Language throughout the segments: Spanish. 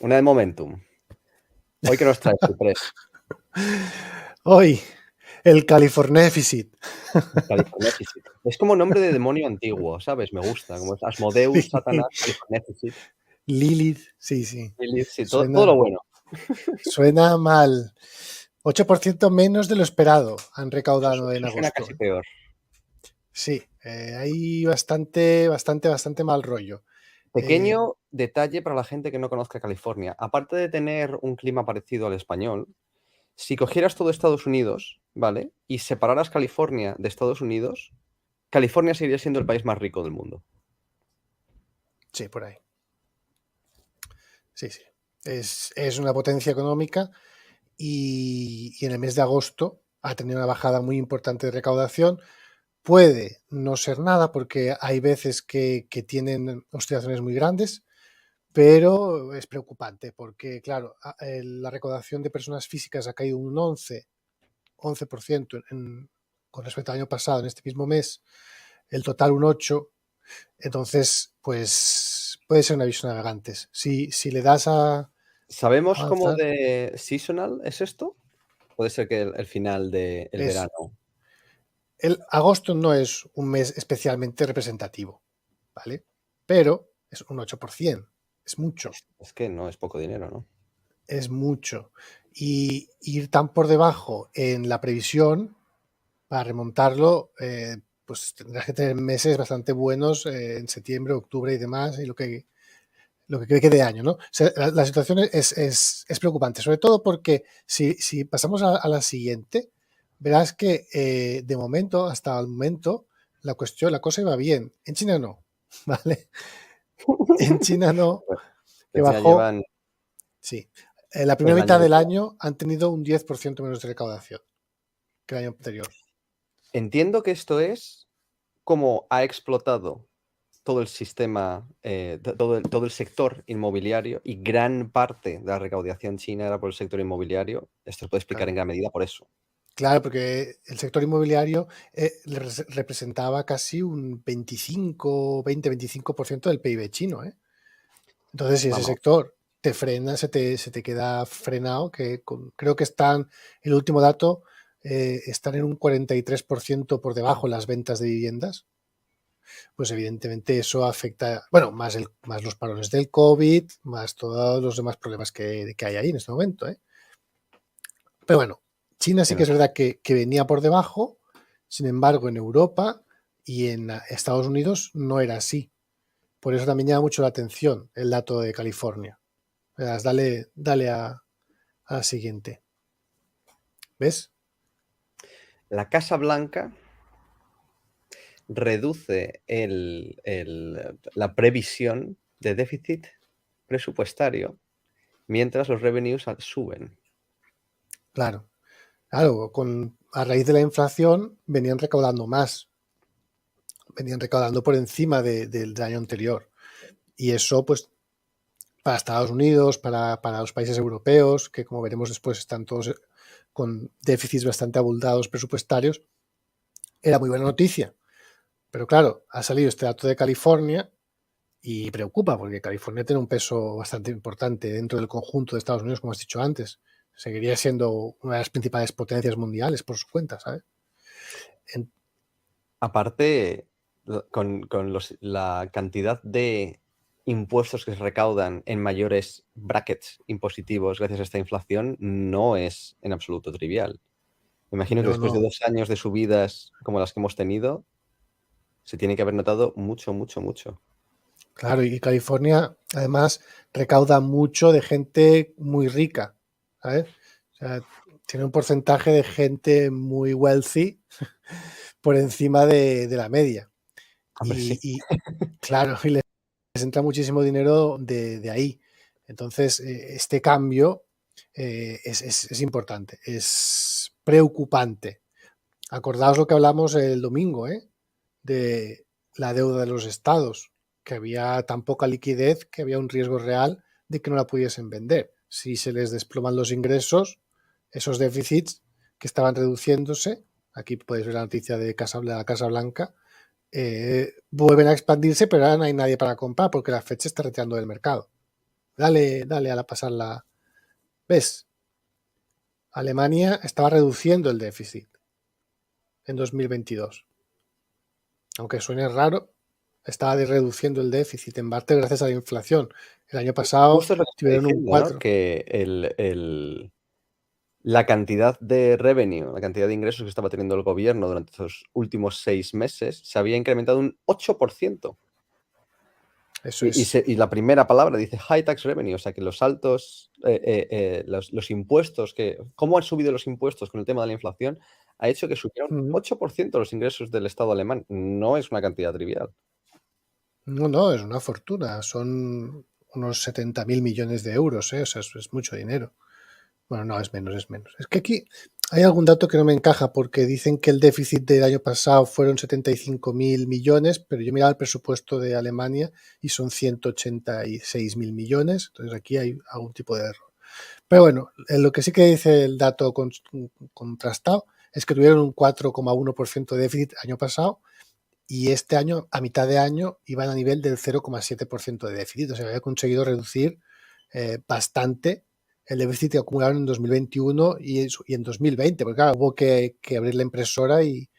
Una de Momentum. Hoy que nos traes, Ciprés. Hoy, el Californéficit. Californéficit. Es como nombre de demonio antiguo, ¿sabes? Me gusta. Como es Asmodeus, Sí. Satanás, Californéficit. Lilith, sí. Lilith, sí, todo lo Suena, bueno. suena mal. 8% menos de lo esperado han recaudado en Eso suena agosto. casi peor. Sí, hay bastante mal rollo. Pequeño detalle para la gente que no conozca California. Aparte de tener un clima parecido al español, si cogieras todo Estados Unidos, ¿vale? Y separaras California de Estados Unidos, California seguiría siendo el país más rico del mundo. Sí, por ahí. Sí. Es una potencia económica y en el mes de agosto ha tenido una bajada muy importante de recaudación. Puede no ser nada porque hay veces que tienen oscilaciones muy grandes, pero es preocupante porque, claro, la recaudación de personas físicas ha caído un 11% con respecto al año pasado en este mismo mes, el total un 8%, entonces pues puede ser una visión de navegantes. Si le das a ¿Sabemos cómo avanzar, de seasonal es esto? Puede ser que el final del es verano. el agosto no es un mes especialmente representativo, ¿vale? Pero es un 8%, es mucho. Es que no es poco dinero, ¿no? Es mucho. Y ir tan por debajo en la previsión, para remontarlo, pues tendrás que tener meses bastante buenos en septiembre, octubre y demás, y lo que quede de año, ¿no? O sea, la situación es preocupante, sobre todo porque si pasamos a la siguiente, verás que de momento, hasta el momento, la cosa iba bien. En China no, ¿vale? En China no, que En China bajó. llevan Sí. En la primera el año mitad del entero. año han tenido un 10% menos de recaudación que el año anterior. Entiendo que esto es como ha explotado todo el sistema, todo el sector inmobiliario y gran parte de la recaudación china era por el sector inmobiliario. Esto se puede explicar en Claro, gran medida por eso. claro, porque el sector inmobiliario representaba casi un 20-25% del PIB chino, ¿eh? Entonces, si ese Vamos, sector te frena, se te queda frenado, creo que el último dato, están en un 43% por debajo en las ventas de viviendas, pues evidentemente eso afecta, bueno, más los parones del COVID, más todos los demás problemas que hay ahí en este momento, ¿eh? Pero bueno, China sí en que es efecto. verdad que venía por debajo, sin embargo en Europa y en Estados Unidos no era así. Por eso también llama mucho la atención el dato de California. Verás, dale a la siguiente. ¿Ves? La Casa Blanca reduce la previsión de déficit presupuestario mientras los revenues suben. Claro. Claro, a raíz de la inflación venían recaudando más, venían recaudando por encima del año anterior. Y eso, pues, para Estados Unidos, para los países europeos, que como veremos después están todos con déficits bastante abultados presupuestarios, era muy buena noticia. Pero claro, ha salido este dato de California y preocupa, porque California tiene un peso bastante importante dentro del conjunto de Estados Unidos, como has dicho antes. Seguiría siendo una de las principales potencias mundiales por su cuenta, ¿sabes? En, Aparte, con la cantidad de impuestos que se recaudan en mayores brackets impositivos gracias a esta inflación, no es en absoluto trivial. Me imagino que después de no. 2 años de subidas como las que hemos tenido, se tiene que haber notado mucho, mucho, mucho. Claro, y California además recauda mucho de gente muy rica, ¿sabes? O sea, tiene un porcentaje de gente muy wealthy por encima de la media. Hombre, sí. Claro, y les entra muchísimo dinero de ahí. Entonces, este cambio es importante, es preocupante. Acordaos lo que hablamos el domingo, ¿eh? De la deuda de los estados, que había tan poca liquidez que había un riesgo real de que no la pudiesen vender. Si se les desploman los ingresos, esos déficits que estaban reduciéndose, aquí podéis ver la noticia de la Casa Blanca, vuelven a expandirse, pero ahora no hay nadie para comprar porque la Fed se está retirando del mercado. Dale a la pasarla. ¿Ves? Alemania estaba reduciendo el déficit en 2022. Aunque suene raro, estaba reduciendo el déficit en parte gracias a la inflación. El año pasado Justo es lo que estoy tuvieron un diciendo, ¿no? 4. Que la cantidad de revenue, la cantidad de ingresos que estaba teniendo el gobierno durante estos últimos 6 meses se había incrementado un 8%. Eso es. Y la primera palabra dice high tax revenue, o sea que los altos, los impuestos, cómo han subido los impuestos con el tema de la inflación, ha hecho que subieran un 8% los ingresos del Estado alemán. No es una cantidad trivial. No, es una fortuna. Son unos 70.000 millones de euros, ¿eh? O sea, es mucho dinero. Bueno, no, es menos, es menos. Es que aquí hay algún dato que no me encaja porque dicen que el déficit del año pasado fueron 75.000 millones, pero yo miraba el presupuesto de Alemania y son 186.000 millones. Entonces aquí hay algún tipo de error. Pero bueno, lo que sí que dice el dato contrastado es que tuvieron un 4,1% de déficit el año pasado y este año, a mitad de año, iban a nivel del 0,7% de déficit. O sea, había conseguido reducir bastante el déficit que acumularon en 2021 y en 2020, porque claro, hubo que abrir la impresora y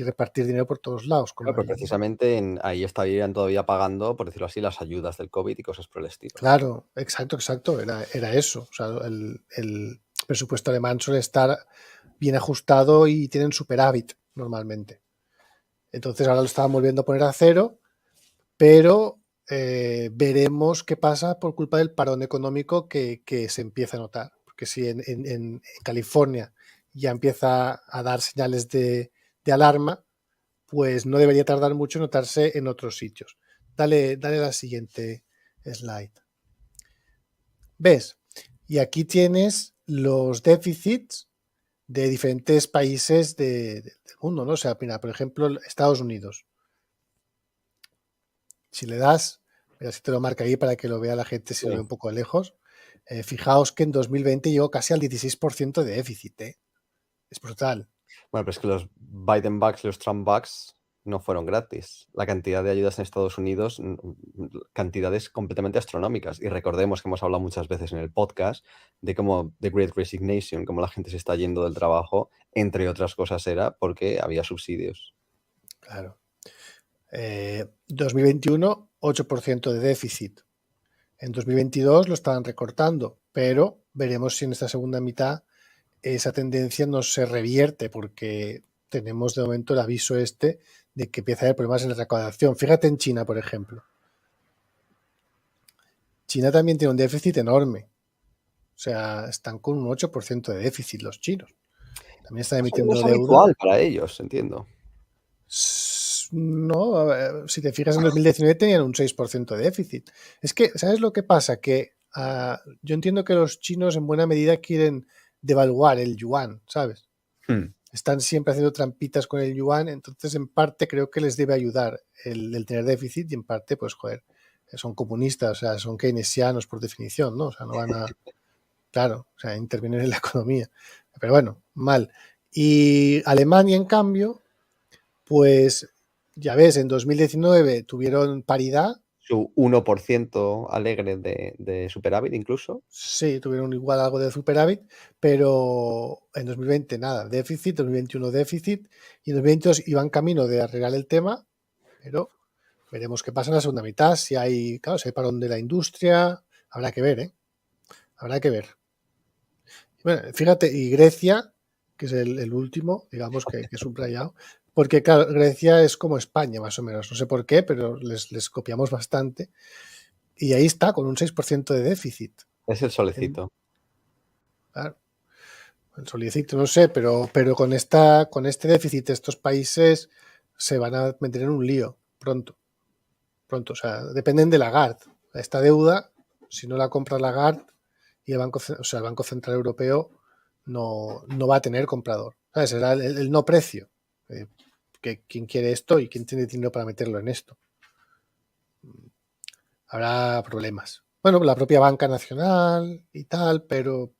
repartir dinero por todos lados. Claro, pero precisamente ahí estarían todavía pagando, por decirlo así, las ayudas del COVID y cosas por el estilo. Claro, exacto, era eso. O sea, el presupuesto alemán suele estar bien ajustado y tienen superávit normalmente. Entonces ahora lo estaban volviendo a poner a cero, pero veremos qué pasa por culpa del parón económico que se empieza a notar. Porque si en California ya empieza a dar señales de alarma, pues no debería tardar mucho en notarse en otros sitios. Dale la siguiente slide. ¿Ves? Y aquí tienes los déficits de diferentes países del mundo, ¿no? O sea, mira, por ejemplo, Estados Unidos. Si le das, mira, si te lo marca ahí para que lo vea la gente si lo ve un poco lejos, fijaos que en 2020 llegó casi al 16% de déficit, ¿eh? Es brutal. Bueno, pero es que los Biden bucks y los Trump bucks no fueron gratis. La cantidad de ayudas en Estados Unidos, cantidades completamente astronómicas. Y recordemos que hemos hablado muchas veces en el podcast de cómo The Great Resignation, cómo la gente se está yendo del trabajo, entre otras cosas era porque había subsidios. Claro. 2021, 8% de déficit. En 2022 lo estaban recortando, pero veremos si en esta segunda mitad esa tendencia no se revierte porque tenemos de momento el aviso este de que empieza a haber problemas en la recaudación. Fíjate en China, por ejemplo. China también tiene un déficit enorme. O sea, están con un 8% de déficit los chinos. También están No emitiendo es deuda. habitual para ellos, entiendo. No, si te fijas en 2019 tenían un 6% de déficit. Es que, ¿sabes lo que pasa? Que yo entiendo que los chinos en buena medida quieren devaluar el yuan, ¿sabes? Están siempre haciendo trampitas con el yuan, entonces en parte creo que les debe ayudar el tener déficit y en parte, pues, joder, son comunistas, o sea, son keynesianos por definición, ¿no? O sea, no van a, claro, o sea, intervienen en la economía. Pero bueno, mal. Y Alemania, en cambio, pues ya ves, en 2019 tuvieron paridad. Su 1% alegre de superávit incluso. Sí, tuvieron igual algo de superávit, pero en 2020 nada, déficit, 2021 déficit y en 2022 iban camino de arreglar el tema, pero veremos qué pasa en la segunda mitad, si hay, claro, si hay parón de la industria, habrá que ver, ¿eh? Habrá que ver. Bueno, fíjate, y Grecia, que es el último, digamos, que he subrayado, porque claro, Grecia es como España, más o menos, no sé por qué, pero les copiamos bastante, y ahí está, con un 6% de déficit. Es el solecito. Claro, el solicito, no sé, pero con este déficit estos países se van a meter en un lío pronto. O sea, dependen de Lagarde. Esta deuda, si no la compra Lagarde y el Banco Central Europeo no va a tener comprador. ¿Sabes? Será el no precio. ¿Quién quiere esto y quién tiene dinero para meterlo en esto? Habrá problemas. Bueno, la propia banca nacional y tal, pero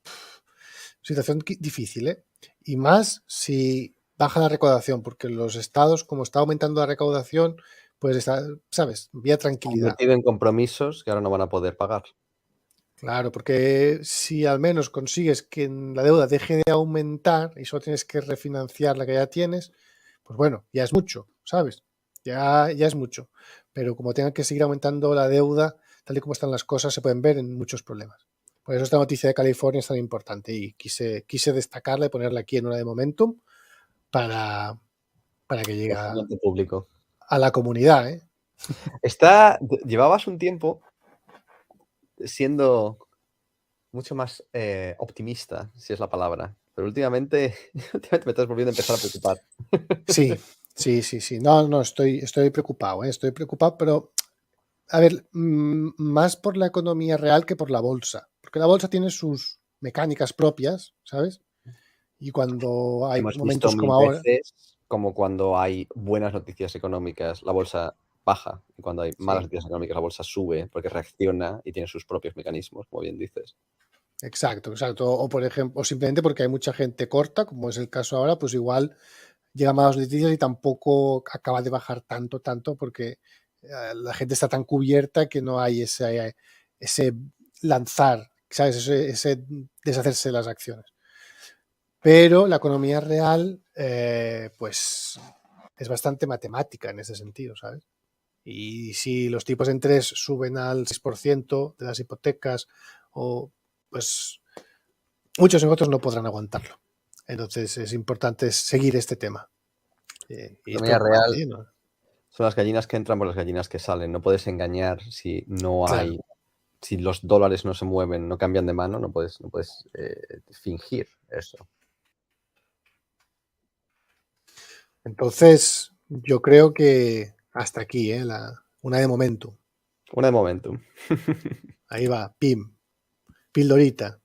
situación difícil, ¿eh? Y más si baja la recaudación, porque los estados, como está aumentando la recaudación, pues está, ¿sabes? Vía tranquilidad. Convertido en compromisos que ahora no van a poder pagar. Claro, porque si al menos consigues que la deuda deje de aumentar y solo tienes que refinanciar la que ya tienes, pues bueno, ya es mucho, ¿sabes? Ya es mucho. Pero como tengan que seguir aumentando la deuda, tal y como están las cosas, se pueden ver en muchos problemas. Por eso esta noticia de California es tan importante y quise destacarla y ponerla aquí en una de Momentum para, para que llegue Conocimiento público. a la comunidad, ¿eh? Llevabas un tiempo siendo mucho más optimista, si es la palabra. Pero últimamente me estás volviendo a empezar a preocupar. Sí, sí. No, estoy preocupado, ¿eh? Estoy preocupado, pero a ver, más por la economía real que por la bolsa. Porque la bolsa tiene sus mecánicas propias, ¿sabes? Y cuando hay Hemos visto momentos como mil ahora, veces como cuando hay buenas noticias económicas, la bolsa baja. Y cuando hay malas sí, noticias económicas, la bolsa sube porque reacciona y tiene sus propios mecanismos, como bien dices. exacto. O por ejemplo, o simplemente porque hay mucha gente corta, como es el caso ahora, pues igual llega más noticias y tampoco acaba de bajar tanto, porque la gente está tan cubierta que no hay ese lanzar, ¿sabes? Ese deshacerse de las acciones. Pero la economía real, pues es bastante matemática en ese sentido, ¿sabes? Y si los tipos de interés suben al 6% de las hipotecas, o pues muchos negocios no podrán aguantarlo. Entonces es importante seguir este tema. Y es Economía real preocupante, ¿no? son las gallinas que entran por las gallinas que salen. No puedes engañar si no Claro. hay, si los dólares no se mueven, no cambian de mano, no puedes fingir eso. Entonces, yo creo que hasta aquí, una de momento. Una de momentum. Ahí va, pim, pildorita.